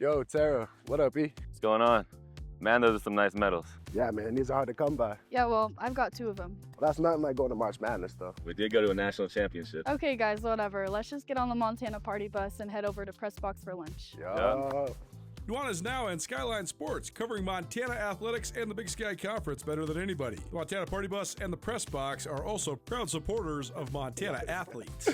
Yo, Tara, what up, E? What's going on? Man, those are some nice medals. Yeah, man, these are hard to come by. Yeah, well, I've got 2 of them. Well, that's nothing like going to March Madness, though. We did go to a national championship. Okay, guys, whatever. Let's just get on the Montana party bus and head over to Press Box for lunch. Yeah. Nuanez Now and Skyline Sports, covering Montana athletics and the Big Sky Conference better than anybody. The Montana Party Bus and the Press Box are also proud supporters of Montana athletes.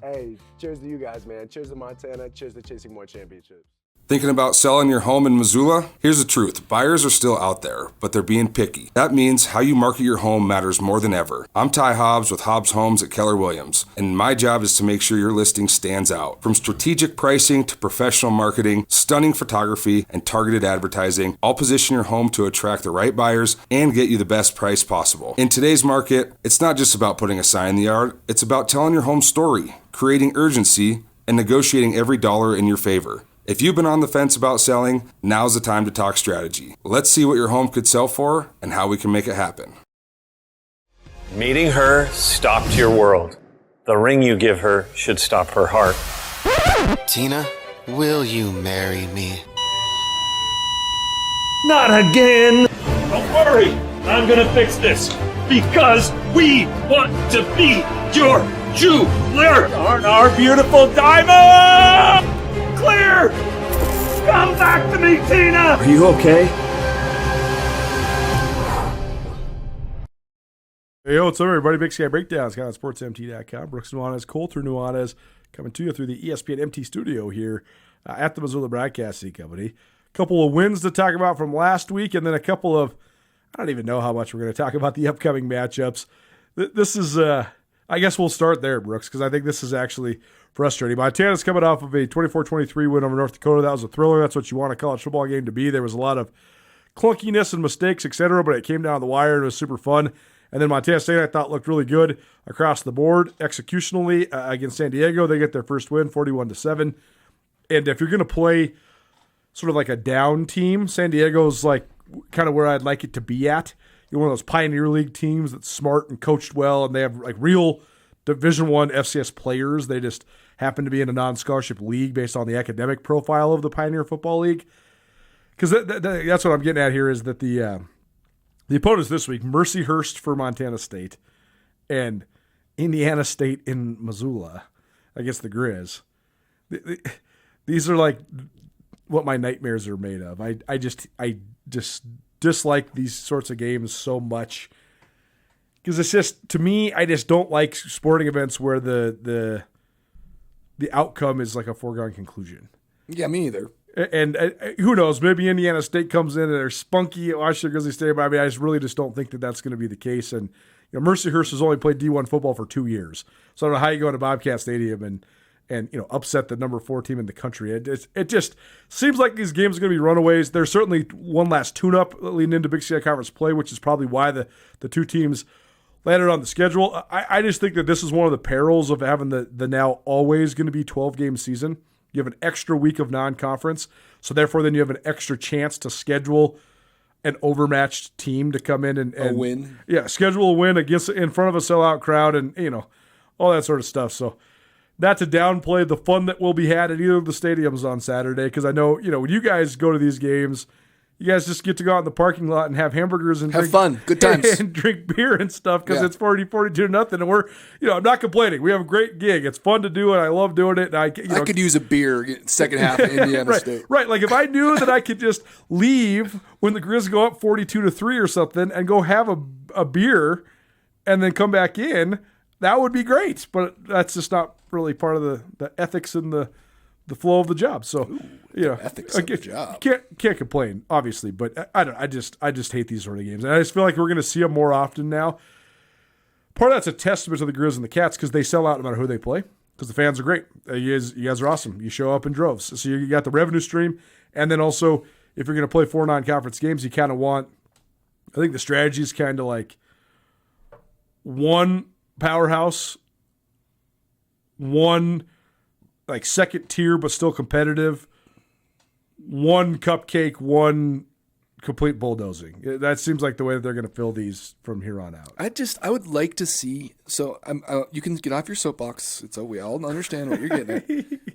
Hey, cheers to you guys, man. Cheers to Montana. Cheers to chasing more championships. Thinking about selling your home in Missoula? Here's the truth. Buyers are still out there, but they're being picky. That means how you market your home matters more than ever. I'm Ty Hobbs with Hobbs Homes at Keller Williams, and my job is to make sure your listing stands out. From strategic pricing to professional marketing, stunning photography, and targeted advertising, I'll position your home to attract the right buyers and get you the best price possible. In today's market, it's not just about putting a sign in the yard, it's about telling your home story, creating urgency, and negotiating every dollar in your favor. If you've been on the fence about selling, now's the time to talk strategy. Let's see what your home could sell for and how we can make it happen. Meeting her stopped your world. The ring you give her should stop her heart. Tina, will you marry me? Not again! Don't worry, I'm gonna fix this because we want to be your jeweler on our beautiful diamond! Clear! Come back to me, Tina! Are you okay? Hey, what's up, everybody? Big Sky Breakdown, SkylineSportsMT.com. Brooks Nuanez, Colter Nuanez, coming to you through the ESPN MT studio here at the Missoula Broadcasting Company. A couple of wins to talk about from last week, and then a couple of, I don't even know how much we're going to talk about the upcoming matchups. This is, I guess we'll start there, Brooks, because I think this is actually frustrating. Montana's coming off of a 24-23 win over North Dakota. That was a thriller. That's what you want a college football game to be. There was a lot of clunkiness and mistakes, etc., but it came down the wire. It was super fun. And then Montana State, I thought, looked really good across the board executionally against San Diego. They get their first win, 41-7. And if you're going to play sort of like a down team, San Diego's like kind of where I'd like it to be at. You're one of those Pioneer League teams that's smart and coached well, and they have like real Division I FCS players. They just happen to be in a non-scholarship league based on the academic profile of the Pioneer Football League. Because that's what I'm getting at here is that the opponents this week, Mercyhurst for Montana State and Indiana State in Missoula against the Griz. These are like what my nightmares are made of. I just dislike these sorts of games so much. Because it's just, to me, I just don't like sporting events where the outcome is like a foregone conclusion. Yeah, me either. And who knows? Maybe Indiana State comes in and they're spunky at Washington Grizzly Stadium. I mean, I just don't think that that's going to be the case. And Mercyhurst has only played D1 football for 2 years, so I don't know how you go to Bobcat Stadium and upset the number 4 team in the country. It just seems like these games are going to be runaways. There's certainly one last tune-up leading into Big Sky Conference play, which is probably why the two teams landed on the schedule. I just think that this is one of the perils of having the now always going to be 12-game season. You have an extra week of non-conference, so therefore then you have an extra chance to schedule an overmatched team to come in and a win. Yeah, schedule a win in front of a sellout crowd and all that sort of stuff. So not to downplay the fun that will be had at either of the stadiums on Saturday, because I know when you guys go to these games, you guys just get to go out in the parking lot and have hamburgers and have fun, good times, and drink beer and stuff because it's 42-0, and we're, I'm not complaining. We have a great gig. It's fun to do, and I love doing it. And I could use a beer second half of Indiana State. Right, like if I knew that I could just leave when the Griz go up 42-3 or something and go have a beer and then come back in, that would be great. But that's just not really part of the ethics and the flow of the job. So, ethics of the job. Can't complain, obviously, but I just hate these sort of games. And I just feel like we're going to see them more often now. Part of that's a testament to the Griz and the Cats because they sell out no matter who they play because the fans are great. You guys are awesome. You show up in droves. So you got the revenue stream. And then also, if you're going to play 4 non-conference games, you kind of want, I think the strategy is kind of like one powerhouse, one like second tier but still competitive, one cupcake, one complete bulldozing. That seems like the way that they're going to fill these from here on out. I would like to see. So you can get off your soapbox. We all understand what you're getting at.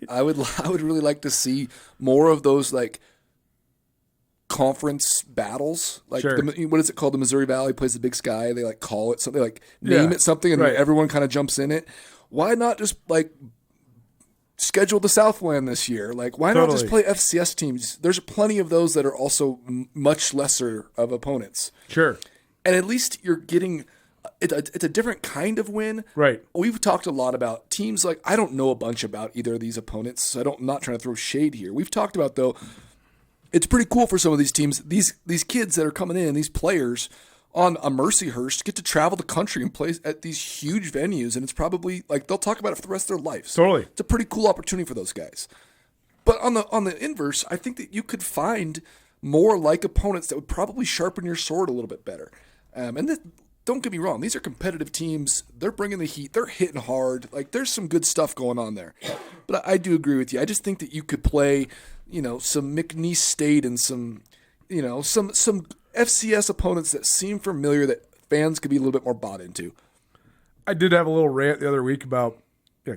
I would really like to see more of those like conference battles. Like Sure. what is it called? The Missouri Valley plays the Big Sky. They like call it something, like name it something, and right. everyone kind of jumps in it. Why not just like schedule the Southland this year? Like, why not just play FCS teams? There's plenty of those that are also much lesser of opponents. Sure. And at least you're getting it's a different kind of win. Right. We've talked a lot about teams like, I don't know a bunch about either of these opponents, so I'm not trying to throw shade here. We've talked about, though, it's pretty cool for some of these teams. These kids that are coming in, these players on a Mercyhurst, get to travel the country and play at these huge venues, and it's probably like they'll talk about it for the rest of their lives. Totally. It's a pretty cool opportunity for those guys. But on the inverse, I think that you could find more like opponents that would probably sharpen your sword a little bit better. Don't get me wrong, these are competitive teams. They're bringing the heat. They're hitting hard. Like, there's some good stuff going on there. But I do agree with you. I just think that you could play, some McNeese State and some FCS opponents that seem familiar that fans could be a little bit more bought into. I did have a little rant the other week about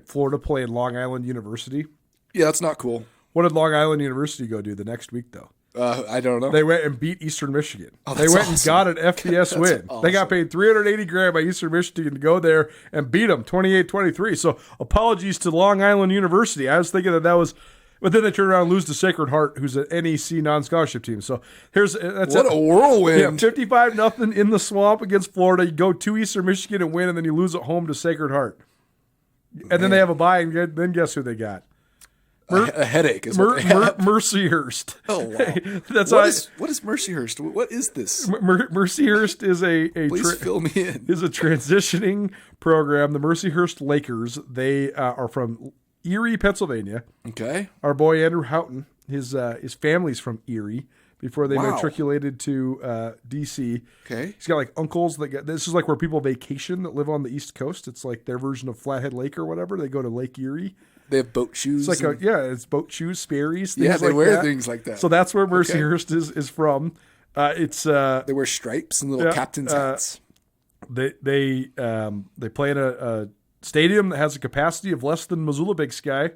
Florida playing Long Island University. Yeah, that's not cool. What did Long Island University go do the next week, though? I don't know. They went and beat Eastern Michigan. Oh, they went and got an FBS win. Awesome. They got paid $380,000 by Eastern Michigan to go there and beat them 28-23. So apologies to Long Island University. I was thinking that was, but then they turn around and lose to Sacred Heart, who's an NEC non-scholarship team. So that's what a whirlwind! 55-0 in the swamp against Florida. You go to Eastern Michigan and win, and then you lose at home to Sacred Heart. And then they have a bye, and then guess who they got? A headache is what they have. Mercyhurst. Oh, wow. What is Mercyhurst? What is this? Mercyhurst is Please fill me in. Is a transitioning program. The Mercyhurst Lakers, they are from Erie, Pennsylvania. Okay. Our boy Andrew Houghton, his family's from Erie before they matriculated to D.C. Okay. He's got like uncles this is like where people vacation that live on the East Coast. It's like their version of Flathead Lake or whatever. They go to Lake Erie. They have boat shoes. It's like it's boat shoes, Sperry's. Yeah, they wear that. things like that. So that's where Mercyhurst is from. They wear stripes and little captain's hats. They play in a stadium that has a capacity of less than Missoula Big Sky.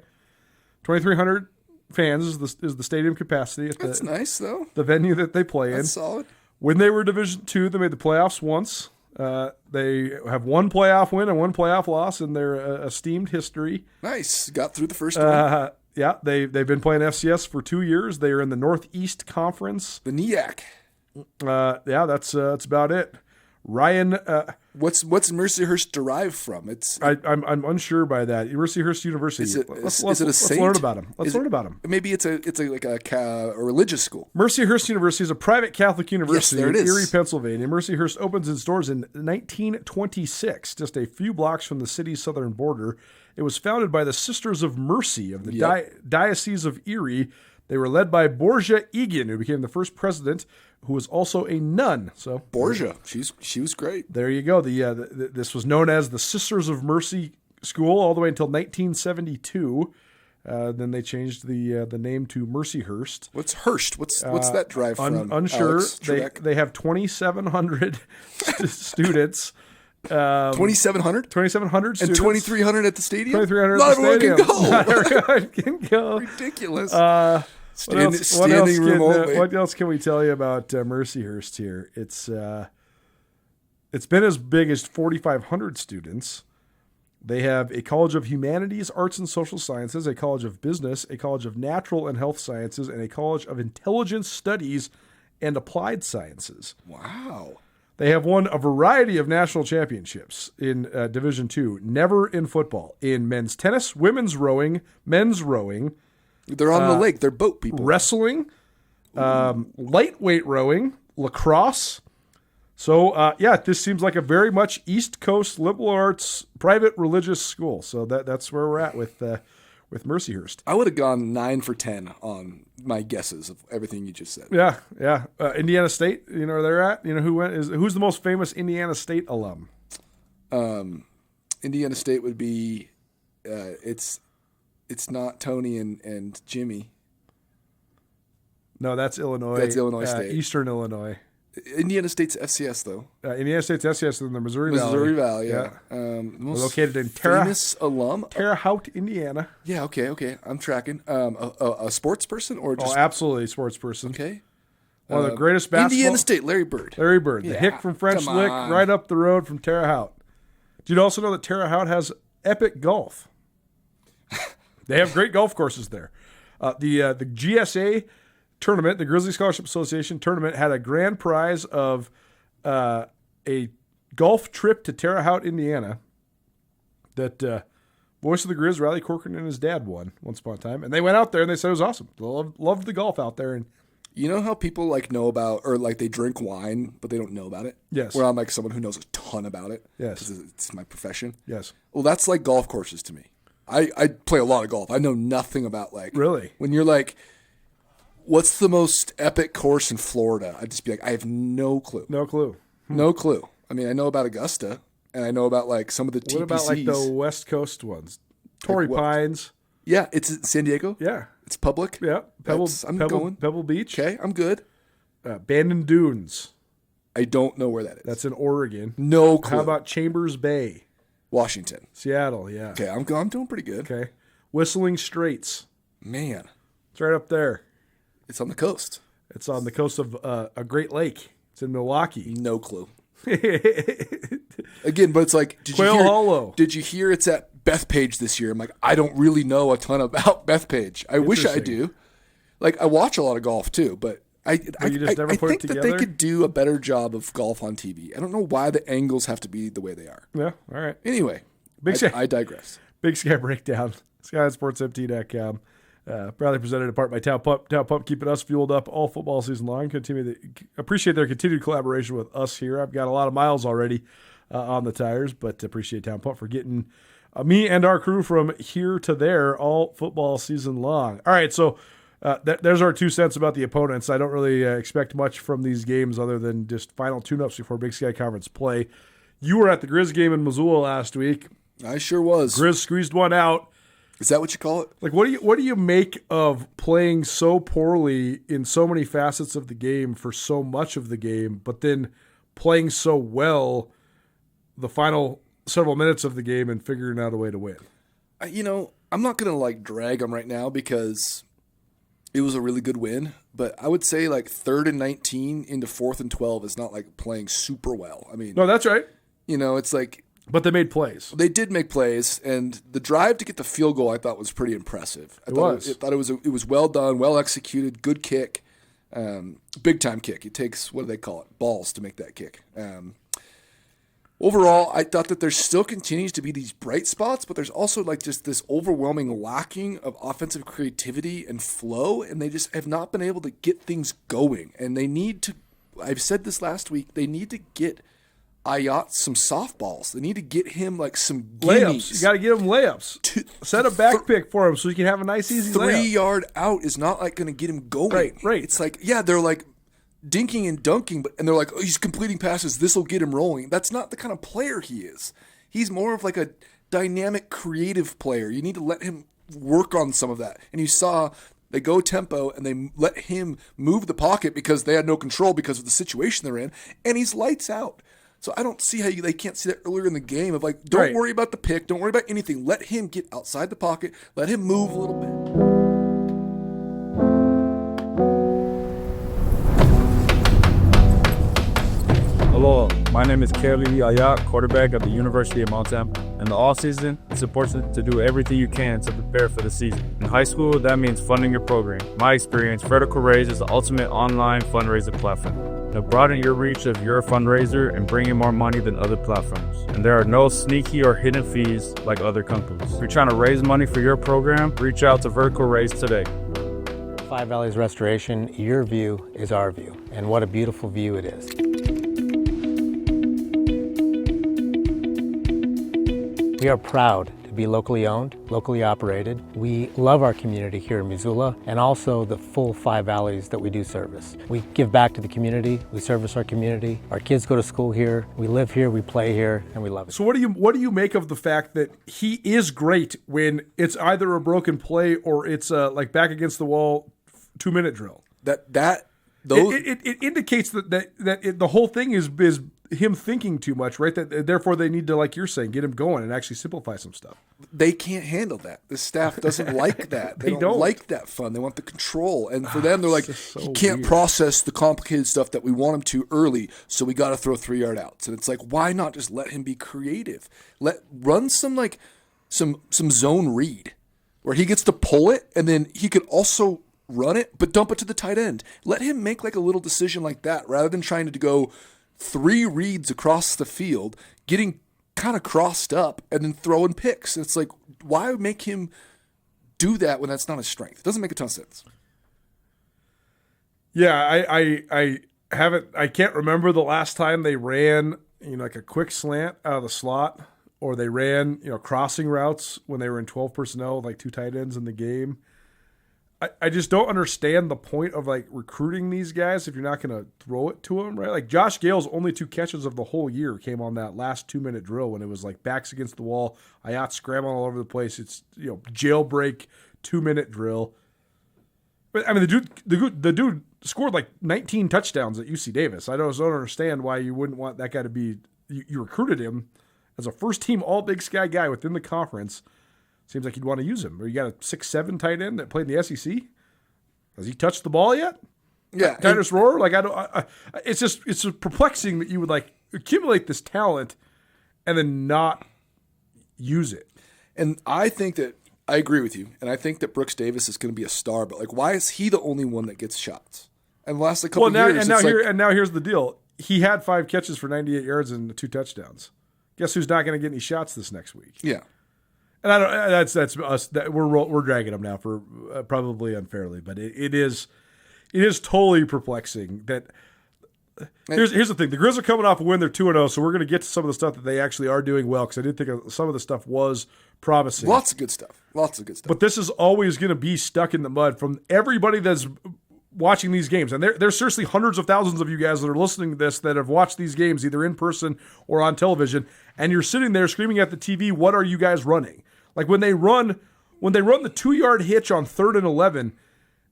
2,300 fans is the stadium capacity. That's nice though. The venue that they play in. That's solid. When they were Division II, they made the playoffs once. They have one playoff win and one playoff loss in their esteemed history. Nice. Got through the first one. Yeah, they've been playing FCS for 2 years. They are in the Northeast Conference. The NEAC. Yeah, that's about it. Ryan, what's Mercyhurst derived from? I'm unsure by that. Mercyhurst University. Is it a saint? Let's learn about him. Let's learn about him. Maybe it's a religious school. Mercyhurst University is a private Catholic university in Erie, Pennsylvania. Mercyhurst opens its doors in 1926, just a few blocks from the city's southern border. It was founded by the Sisters of Mercy of the Diocese of Erie. They were led by Borgia Egan, who became the first president, who was also a nun. So Borgia, she was great. There you go. This was known as the Sisters of Mercy School all the way until 1972. Then they changed the name to Mercyhurst. What's Hurst? What's that drive from? Unsure. They have 2,700 students. 2,700? 2,700 students. And 2,300 at the stadium? 2,300 Not at the stadium. Not everyone can go. Ridiculous. Ridiculous. What else can we tell you about Mercyhurst here? It's been as big as 4,500 students. They have a College of Humanities, Arts and Social Sciences, a College of Business, a College of Natural and Health Sciences, and a College of Intelligence Studies and Applied Sciences. Wow. They have won a variety of national championships in Division II, never in football, in men's tennis, women's rowing, men's rowing. They're on the lake. They're boat people. Wrestling, lightweight rowing, lacrosse. So, this seems like a very much East Coast liberal arts private religious school. So that's where we're at with Mercyhurst. I would have gone 9 for 10 on my guesses of everything you just said. Yeah. Indiana State, where they're at. Who's the most famous Indiana State alum? Indiana State would be. It's not Tony and Jimmy. No, that's Illinois. That's Illinois State. Eastern Illinois. Indiana State's FCS, though. Indiana State's FCS in the Missouri Valley, yeah. We're located in famous alum. Terre Haute, Indiana. Yeah, okay. I'm tracking. A sports person or just... Oh, absolutely, sports person. Okay. One of the greatest basketball... Indiana State, Larry Bird. Larry Bird, the Yeah, hick from French come Lick, on. right up the road from Terre Haute. Do you also know that Terre Haute has epic golf? They have great golf courses there. The GSA tournament, the Grizzly Scholarship Association tournament, had a grand prize of a golf trip to Terre Haute, Indiana, that voice of the Griz, Riley Corcoran, and his dad won once upon a time. And they went out there and they said it was awesome. They loved the golf out there. And You know how people like know about, or like they drink wine, but they don't know about it? Yes. Where I'm like someone who knows a ton about it. Yes. 'Cause it's my profession. yes, Well, that's like golf courses to me. I play a lot of golf. I know nothing about like. Really? When you're like, what's the most epic course in Florida? I'd just be like, I have no clue. no clue. No clue. I mean, I know about Augusta, and I know about like some of the TPCs. What about like the West Coast ones? Torrey what? Pines. Yeah, it's in San Diego. Yeah. It's public. Yeah. I'm going. Pebble Beach. Okay, I'm good. Bandon Dunes. I don't know where that is. That's in Oregon. No clue. How about Chambers Bay? Washington? Seattle, yeah. Okay, I'm doing pretty good. Okay. Whistling Straits. Man, It's right up there. it's on the coast. It's on the coast of a Great Lake. It's in Milwaukee. No clue. Again, but it's like, Quail Hollow. Did you hear it's at Bethpage this year? I'm like, I don't really know a ton about Bethpage. I wish I Interesting. do. Like, I watch a lot of golf too, but I you just never put it think that they together? could do a better job of golf on TV. I don't know why the angles have to be the way they are. Yeah, all right. Anyway, Big Sky, I digress. Big Sky Breakdown. SkySportsMT.com. Proudly presented in part by Tao Pump. Tao Pump keeping us fueled up all football season long. Appreciate their continued collaboration with us here. I've got a lot of miles already on the tires, but appreciate Tao Pump for getting me and our crew from here to there all football season long. All right, so there's our 2 cents about the opponents. I don't really expect much from these games other than just final tune-ups before Big Sky Conference play. You were at the Griz game in Missoula last week. I sure was. Griz squeezed one out. Is that what you call it? Like, what do you make of playing so poorly in so many facets of the game for so much of the game, but then playing so well the final several minutes of the game and figuring out a way to win? You know, I'm not going to like drag them right now because it was a really good win, but I would say like 3rd and 19 into 4th and 12 is not like playing super well. I mean, No, that's right. you know, it's like But they made plays. they did make plays, and the drive to get the field goal I thought was pretty impressive. I thought it was well done, well executed, good kick, big time kick. It takes, what do they call it, balls to make that kick. Overall, I thought that there still continues to be these bright spots, but there's also like just this overwhelming lacking of offensive creativity and flow, and they just have not been able to get things going. And they need to, I've said this last week, they need to get Ayat some softballs. They need to get him like some Layups. You gimmies. got to give him layups. Set a back pick for him so he can have a nice, easy 3 layup. yard out is not like going to get him going. Right. It's like, yeah, they're like dinking and dunking, and they're like, oh, he's completing passes. This will get him rolling. That's not the kind of player he is. He's more of like a dynamic, creative player. You need to let him work on some of that. And you saw they go tempo and they let him move the pocket because they had no control because of the situation they're in, and he's lights out. So I don't see how they can't see that earlier in the game of like, don't worry about the pick, don't worry about anything. Let him get outside the pocket, let him move a little bit. Hello, my name is Kelly Ayat, quarterback at the University of Mount Tampa. In the off-season, it's important to do everything you can to prepare for the season. In high school, that means funding your program. In my experience, Vertical Raise is the ultimate online fundraiser platform. Now broaden your reach of your fundraiser and bring in more money than other platforms. And there are no sneaky or hidden fees like other companies. If you're trying to raise money for your program, reach out to Vertical Raise today. Five Valleys Restoration, your view is our view. And what a beautiful view it is. We are proud to be locally owned, locally operated. We love our community here in Missoula and also the full Five Valleys that we do service. We give back to the community, we service our community. Our kids go to school here, we live here, we play here, and we love it. So what do you make of the fact that he is great when it's either a broken play or it's like back against the wall 2-minute drill? That it indicates that the whole thing is him thinking too much, right? That therefore they need to, like you're saying, get him going and actually simplify some stuff. They can't handle that. The staff doesn't like that. They don't like that fun. They want the control. And for them, they're like, he can't process the complicated stuff that we want him to early, so we got to throw 3-yard outs. And it's like, why not just let him be creative? Run some zone read where he gets to pull it, and then he could also run it, but dump it to the tight end. Let him make like a little decision like that rather than trying to go 3 reads across the field, getting kind of crossed up, and then throwing picks. It's like, why make him do that when that's not his strength? It doesn't make a ton of sense. Yeah, I can't remember the last time they ran, like a quick slant out of the slot, or they ran, crossing routes when they were in 12 personnel with like 2 tight ends in the game. I just don't understand the point of like recruiting these guys if you're not going to throw it to them, right? Like Josh Gale's only 2 catches of the whole year came on that last 2-minute drill when it was like backs against the wall, Ayat scrambling all over the place. It's jailbreak 2-minute drill. But I mean the dude scored like 19 touchdowns at UC Davis. I don't understand why you wouldn't want that guy to be. You recruited him as a first team All Big Sky guy within the conference. Seems like you'd want to use him. Or you got a 6'7" tight end that played in the SEC. Has he touched the ball yet? Yeah. Titus Roar? Like it's just perplexing that you would like accumulate this talent and then not use it. And I think that I agree with you. And I think that Brooks Davis is going to be a star, but like, why is he the only one that gets shots? And the last couple years, now here's the deal. He had 5 catches for 98 yards and 2 touchdowns. Guess who's not going to get any shots this next week? Yeah. And I don't. That's us. We're dragging them now for probably unfairly, but it is totally perplexing. That here's the thing: the Griz are coming off a win. They're 2-0, so we're going to get to some of the stuff that they actually are doing well. Because I did think some of the stuff was promising. Lots of good stuff. But this is always going to be stuck in the mud from everybody that's watching these games. And there's seriously hundreds of thousands of you guys that are listening to this that have watched these games either in person or on television, and you're sitting there screaming at the TV, "What are you guys running?" Like when they run the 2-yard hitch on 3rd and 11,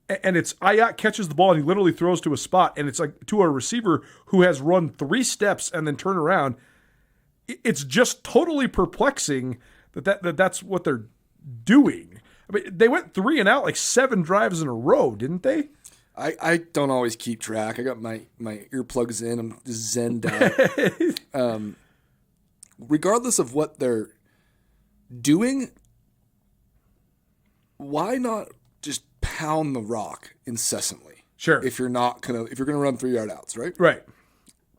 and it's Ayat catches the ball and he literally throws to a spot, and it's like to a receiver who has run 3 steps and then turn around. It's just totally perplexing that's what they're doing. I mean, they went 3 and out like 7 drives in a row, didn't they? I don't always keep track. I got my earplugs in. I'm zenned out. Regardless of what they're doing, why not just pound the rock incessantly? Sure. If you're gonna run 3-yard outs, right? Right.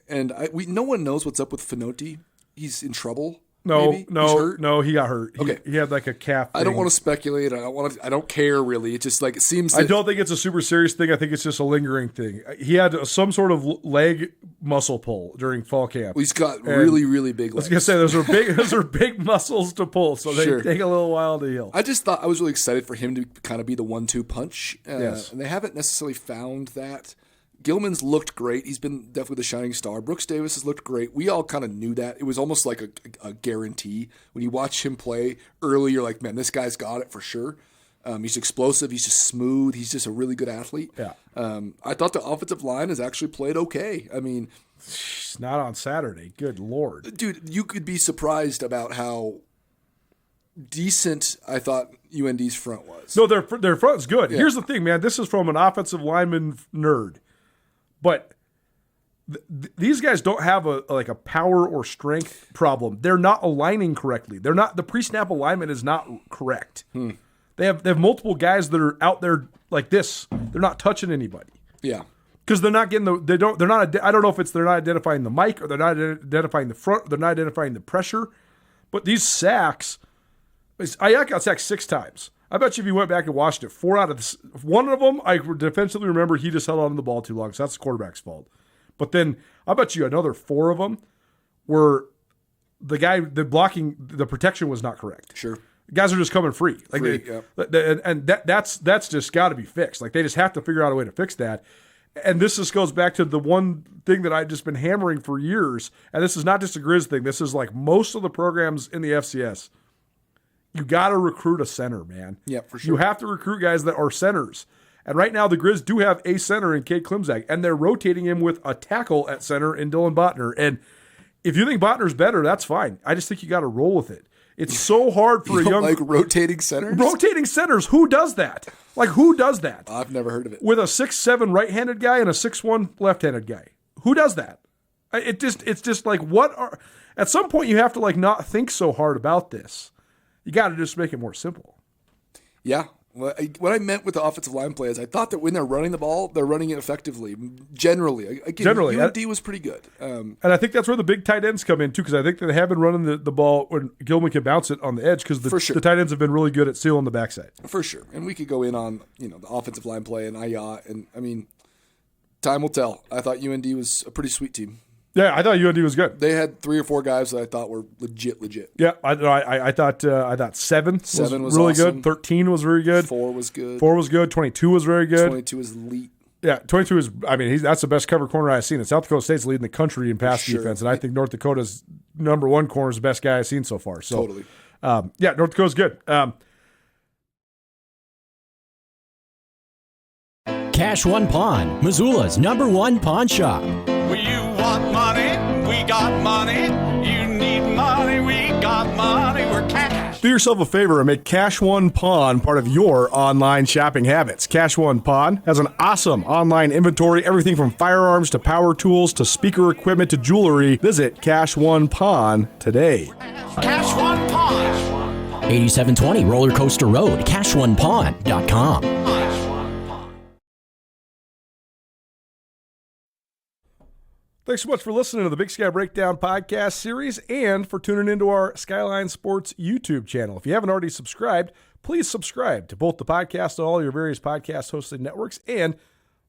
And no one knows what's up with Finotti. He's in trouble. No, maybe? He's hurt? No, he got hurt. Okay. He had like a calf thing. I don't want to speculate. I don't care really. It's just like it seems. I don't think it's a super serious thing. I think it's just a lingering thing. He had some sort of leg muscle pull during fall camp. Well, he's got really, really big legs. I was gonna say those are big muscles to pull, so they take a little while to heal. I just thought I was really excited for him to kind of be the 1-2 punch. Yes. And they haven't necessarily found that. Gilman's looked great. He's been definitely the shining star. Brooks Davis has looked great. We all kind of knew that. It was almost like a guarantee. When you watch him play early, you're like, man, this guy's got it for sure. He's explosive. He's just smooth. He's just a really good athlete. Yeah. I thought the offensive line has actually played okay. I mean, it's not on Saturday. Good Lord. Dude, you could be surprised about how decent I thought UND's front was. No, their front's good. Yeah. Here's the thing, man. This is from an offensive lineman nerd. But these guys don't have a power or strength problem. They're not aligning correctly. The pre-snap alignment is not correct. They have multiple guys that are out there like this. They're not touching anybody. Yeah. Because they're not getting I don't know if it's they're not identifying the mic or they're not identifying the front, or they're not identifying the pressure. But these sacks, Ayat got sacked 6 times. I bet you if you went back and watched it, 4 out of one of them, I defensively remember he just held on to the ball too long, so that's the quarterback's fault. But then I bet you another 4 of them were the protection was not correct. Sure. Guys are just coming free. That's just got to be fixed. Like they just have to figure out a way to fix that. And this just goes back to the one thing that I've just been hammering for years. And this is not just a Griz thing. This is like most of the programs in the FCS. You got to recruit a center, man. Yeah, for sure. You have to recruit guys that are centers. And right now the Griz do have a center in Kate Klimzak, and they're rotating him with a tackle at center in Dylan Botner. And if you think Botner's better, that's fine. I just think you got to roll with it. It's so hard for You a young... like rotating centers? Rotating centers, who does that? Like, who does that? I've never heard of it. With a 6'7" right-handed guy and a 6'1" left-handed guy. Who does that? It's just like, what are... At some point, you have to like not think so hard about this. You got to just make it more simple. Yeah. What I meant with the offensive line play is I thought that when they're running the ball, they're running it effectively. Generally. Again, UND was pretty good. And I think that's where the big tight ends come in, too, because I think that they have been running the ball when Gilman can bounce it on the edge, because the tight ends have been really good at sealing the backside. For sure. And we could go in on the offensive line play and Ayat. And, I mean, time will tell. I thought UND was a pretty sweet team. Yeah, I thought UND was good. They had 3 or 4 guys that I thought were legit. Yeah, I thought 7 was really awesome. good. 13 was very good. 4 was good. 4 was good. 22 was very good. 22 is elite. Yeah, 22 is. I mean, that's the best cover corner I've seen. And South Dakota State's leading the country in pass defense, and I think North Dakota's number 1 corner is the best guy I've seen so far. So, totally. Yeah, North Dakota's good. Cash One Pawn, Missoula's #1 pawn shop. You want money? We got money. You need money? We got money. We're cash. Do yourself a favor and make Cash One Pawn part of your online shopping habits. Cash One Pawn has an awesome online inventory, everything from firearms to power tools to speaker equipment to jewelry. Visit Cash One Pawn today. Cash One Pawn. 8720 Roller Coaster Road, CashOnePawn.com. Thanks so much for listening to the Big Sky Breakdown podcast series and for tuning into our Skyline Sports YouTube channel. If you haven't already subscribed, please subscribe to both the podcast and all your various podcast hosting networks and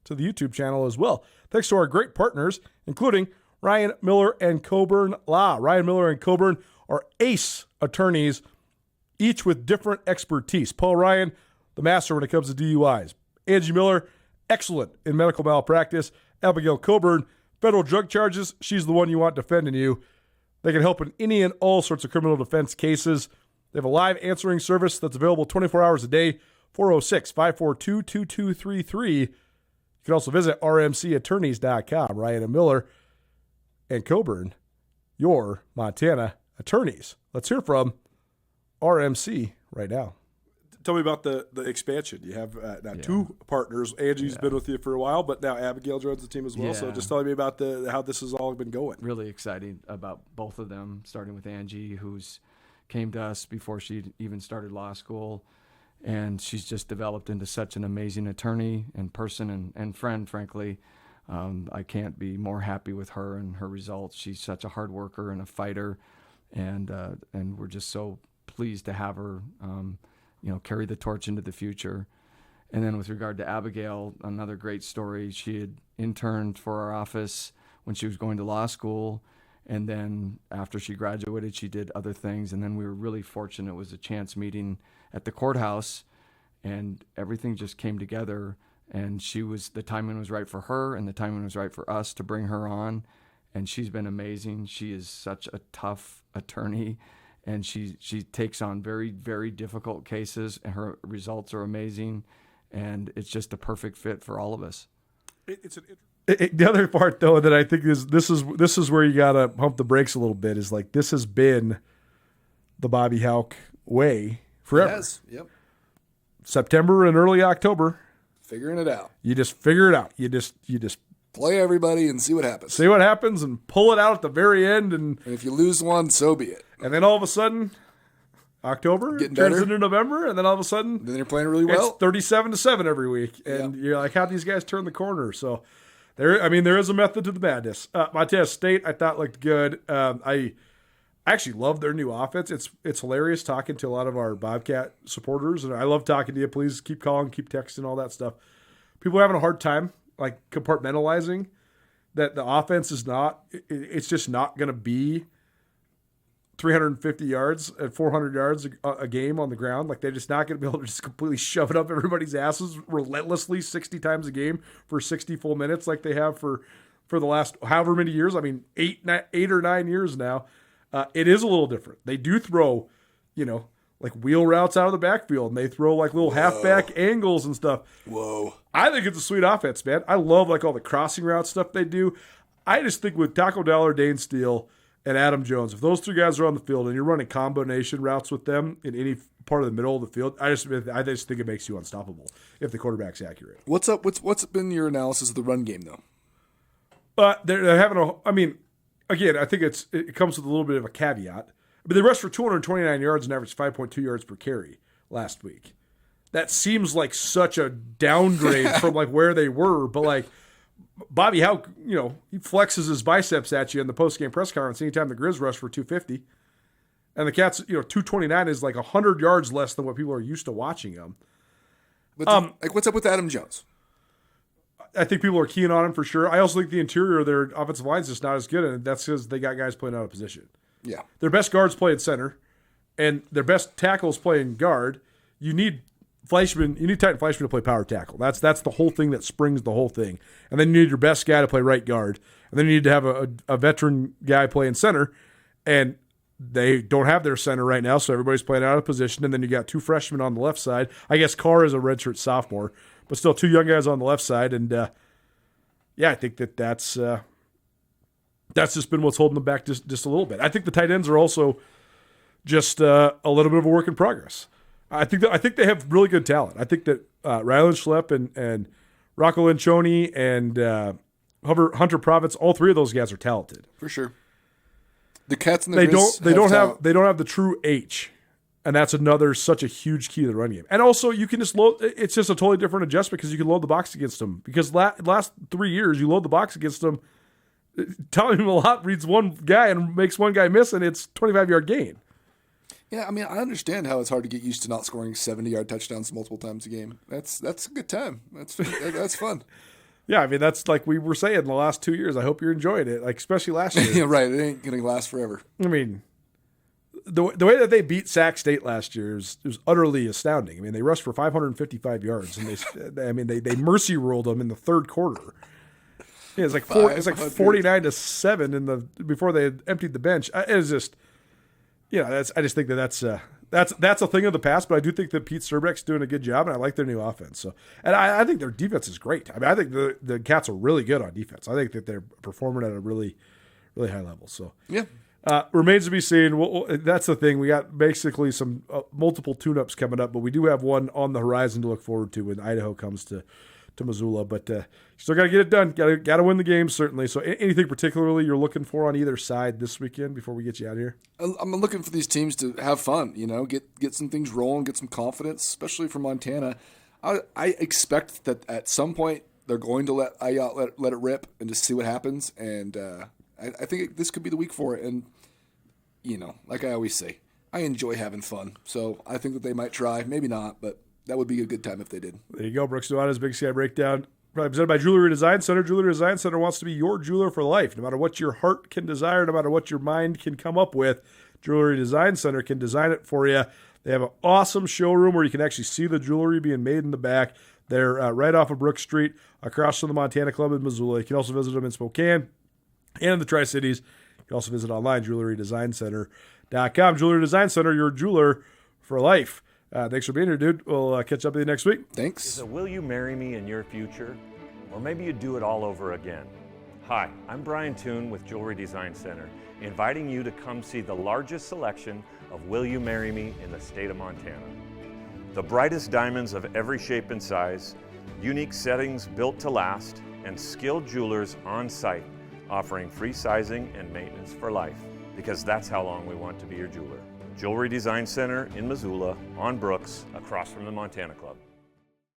to the YouTube channel as well. Thanks to our great partners, including Ryan Miller and Coburn Law. Ryan Miller and Coburn are ace attorneys, each with different expertise. Paul Ryan, the master when it comes to DUIs. Angie Miller, excellent in medical malpractice. Abigail Coburn, federal drug charges. She's the one you want defending you. They can help in any and all sorts of criminal defense cases. They have a live answering service that's available 24 hours a day, 406-542-2233. You can also visit rmcattorneys.com. Ryan and Miller and Coburn, your Montana attorneys. Let's hear from RMC right now. Tell me about the expansion. You have now 2 partners. Angie's been with you for a while, but now Abigail joins the team as well. So just tell me about how this has all been going. Really exciting about both of them, starting with Angie, who's came to us before she even started law school, and she's just developed into such an amazing attorney and person and friend, frankly. I can't be more happy with her and her results. She's such a hard worker and a fighter, and we're just so pleased to have her carry the torch into the future. And then with regard to Abigail, another great story. She had interned for our office when she was going to law school. And then after she graduated, she did other things. And then we were really fortunate. It was a chance meeting at the courthouse, and everything just came together. And the timing was right for her, and the timing was right for us to bring her on. And she's been amazing. She is such a tough attorney. And she takes on very, very difficult cases, and her results are amazing, and it's just a perfect fit for all of us. The other part, though, that I think this is where you gotta pump the brakes a little bit is like this has been the Bobby Houck way forever. Yes. Yep. September and early October, figuring it out. You just figure it out. You just play everybody and see what happens. See what happens and pull it out at the very end. And if you lose one, so be it. And then all of a sudden, October turns into November, and then all of a sudden, then you're playing really well. It's 37-7 every week, and you're like, how these guys turn the corner? So there is a method to the madness. Montana State, I thought looked good. I actually love their new offense. It's hilarious talking to a lot of our Bobcat supporters, and I love talking to you. Please keep calling, keep texting, all that stuff. People are having a hard time like compartmentalizing that the offense is not. It's just not going to be 350 yards and 400 yards a game on the ground. Like, they're just not going to be able to just completely shove it up everybody's asses relentlessly 60 times a game for 60 full minutes like they have for the last however many years. I mean, 8 or 9 years now. It is a little different. They do throw, like wheel routes out of the backfield, and they throw like little halfback angles and stuff. Whoa. I think it's a sweet offense, man. I love like all the crossing route stuff they do. I just think with Taco Dollar, Dane Steele, and Adam Jones, if those three guys are on the field and you're running combination routes with them in any part of the middle of the field, I just think it makes you unstoppable if the quarterback's accurate. What's up? What's been your analysis of the run game though? They're having a. I mean, again, I think it comes with a little bit of a caveat. But they rushed for 229 yards and averaged 5.2 yards per carry last week. That seems like such a downgrade from like where they were, but like Bobby Howe, he flexes his biceps at you in the post-game press conference anytime the Griz rush for 250. And the Cats, 229 is like 100 yards less than what people are used to watching them. But what's up with Adam Jones? I think people are keying on him for sure. I also think the interior of their offensive line is just not as good, and that's because they got guys playing out of position. Yeah. Their best guards play at center, and their best tackles play in guard. You need Titan Fleischman to play power tackle. That's the whole thing that springs the whole thing. And then you need your best guy to play right guard. And then you need to have a veteran guy play in center. And they don't have their center right now, so everybody's playing out of position. And then you got two freshmen on the left side. I guess Carr is a redshirt sophomore, but still two young guys on the left side. And I think that's just been what's holding them back just a little bit. I think the tight ends are also just a little bit of a work in progress. I think they have really good talent. I think that Rylan Schlepp and Rocco Lencioni and Hunter Province, all three of those guys are talented For sure. The Cats and the Griz they don't have the true H, and that's such a huge key to the run game. And also, you can just load. It's just a totally different adjustment because you can load the box against them. Because last 3 years, you load the box against them. Telling him a lot reads one guy and makes one guy miss, and it's 25-yard gain. Yeah, I mean, I understand how it's hard to get used to not scoring 70-yard touchdowns multiple times a game. That's a good time. That's fun. Yeah, I mean, that's like we were saying the last 2 years. I hope you're enjoying it, like especially last year. Yeah, right. It ain't going to last forever. I mean, the way that they beat Sac State last year was utterly astounding. I mean, they rushed for 555 yards, and they mercy ruled them in the third quarter. Yeah, it's like 49-7 before they had emptied the bench. It was just, I just think that's a thing of the past. But I do think that Pete Serbeck's doing a good job, and I like their new offense. So, and I think their defense is great. I mean, I think the Cats are really good on defense. I think that they're performing at a really, really high level. So yeah, remains to be seen. That's the thing. We got basically some multiple tune-ups coming up, but we do have one on the horizon to look forward to when Idaho comes to Missoula, but still got to get it done. Got to win the game, certainly. So anything particularly you're looking for on either side this weekend before we get you out of here? I'm looking for these teams to have fun, get some things rolling, get some confidence, especially for Montana. I expect that at some point they're going to let it rip and just see what happens, and I think this could be the week for it. And, like I always say, I enjoy having fun, so I think that they might try. Maybe not, but that would be a good time if they did. There you go. Brooks Nuanez, Big Sky Breakdown. Presented by Jewelry Design Center. Jewelry Design Center wants to be your jeweler for life. No matter what your heart can desire, no matter what your mind can come up with, Jewelry Design Center can design it for you. They have an awesome showroom where you can actually see the jewelry being made in the back. They're right off of Brook Street, across from the Montana Club in Missoula. You can also visit them in Spokane and in the Tri-Cities. You can also visit online, jewelrydesigncenter.com. Jewelry Design Center, your jeweler for life. Thanks for being here, dude. We'll catch up with you next week. Thanks. So will you marry me in your future? Or maybe you do it all over again. Hi, I'm Brian Toon with Jewelry Design Center, inviting you to come see the largest selection of Will You Marry Me in the state of Montana. The brightest diamonds of every shape and size, unique settings built to last, and skilled jewelers on site offering free sizing and maintenance for life, because that's how long we want to be your jeweler. Jewelry Design Center in Missoula, on Brooks, across from the Montana Club.